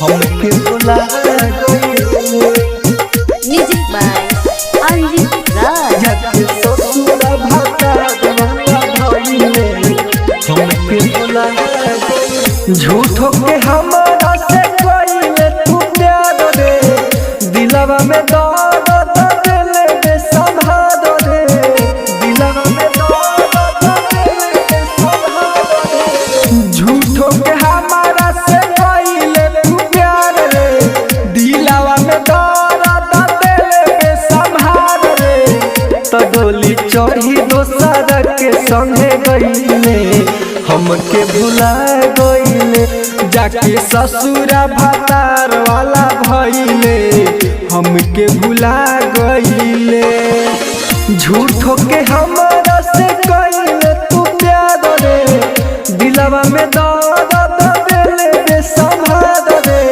हमके भुला गइले। म्यूजिक बाय अंजित राज। जाके ससुरा भातार वाला भइले हमके भुला गइले। झूठो के हमारा से कइले तू प्यार रे, दिलवा में दर्द देले बेसंभार रे, दिलवा में दर्द देले बेसंभार रे। झूठो के हमारा से कइले तू प्यार रे, दिलवा में दर्द देले बेसंभार रे। त डोली चढ़ी दोसर के संगे गइले हमके भुला गइले। जाके ससुरा भातार वाला भइले हमके भुला गइले। झूठो के हमारा से कइले तू प्यार रे, दिलवा में दर्द देले बेसंभार रे।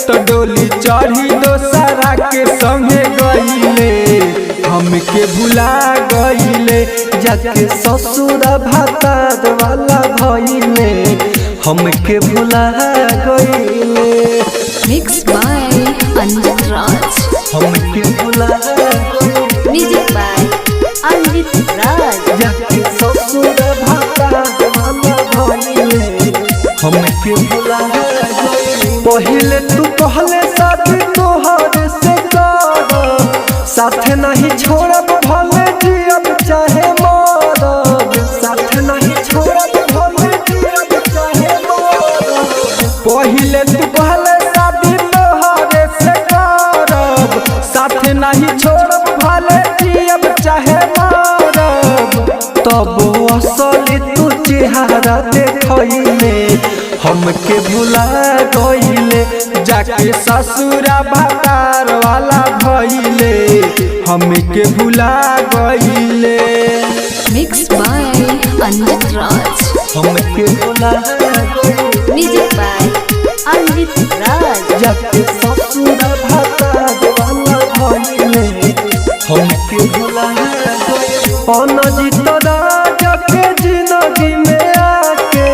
तो डोली चढ़ी दोसरा के संगे गइले हमके भुला गइले। जाके ससुरा भातार वाला भइले हमके भुला गइले। मिक्स बाय अंजित राज। हमके भुला गइले। म्यूजिक बाय अंजित राज। जाके ससुरा भातार वाला भइले हमके भुला गइले। पहिले तू कहले साथी तोहर से कर, साथ नहीं छोड़ब भले जियब चाहे मरब, साथ नहीं छोड़ब भले जियब चाहे मरब। पहिले तू कहले शादी तोहरे से करब, साथ नहीं छोड़ब भले जियब चाहे मरब। तब असली तू चेहरा देखइले हमके भुला गइले। जाके ससुरा भातार वाला भइले हमके भुला गइले। मिक्स बाय अंजित राज। हमके भुला गइले। म्यूजिक बाय अंजित राज। जाके ससुरा भातार वाला भइले हमके भुला गइले। अनजित राजा के जिंदगी में आके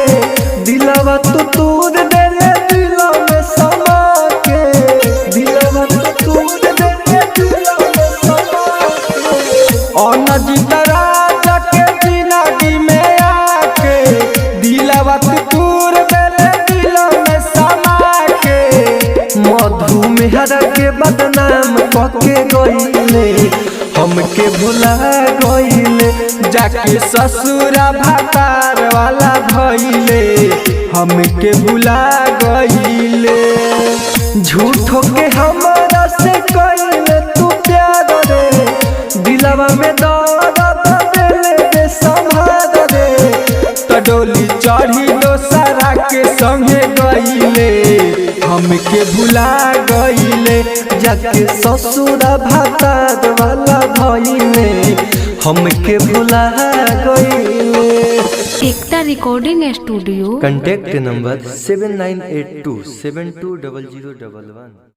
दिलवा तू तूर देले दिलों में समा के, दिलवा तू तूर देले दिलों में समा के। अनजित राजा के जिंदगी में आके दिलवा तू तूर देले दिलों में समा के। मधु मेहरा के बदनाम कके गइले हमके भुला गइले। जाके ससुरा भातार वाला भइले हमके भुला गइले। झूठो के हमारा से कइले तू प्यार रे, दिलवा में दर्द देले बेसंभार रे। त डोली चढ़ी दोसरा के संगे गइले हमके भुला गइले। जाके ससुरा भातार वाला भइले हमके भुला गइले। एकता रिकॉर्डिंग स्टूडियो। Contact number 7982720011।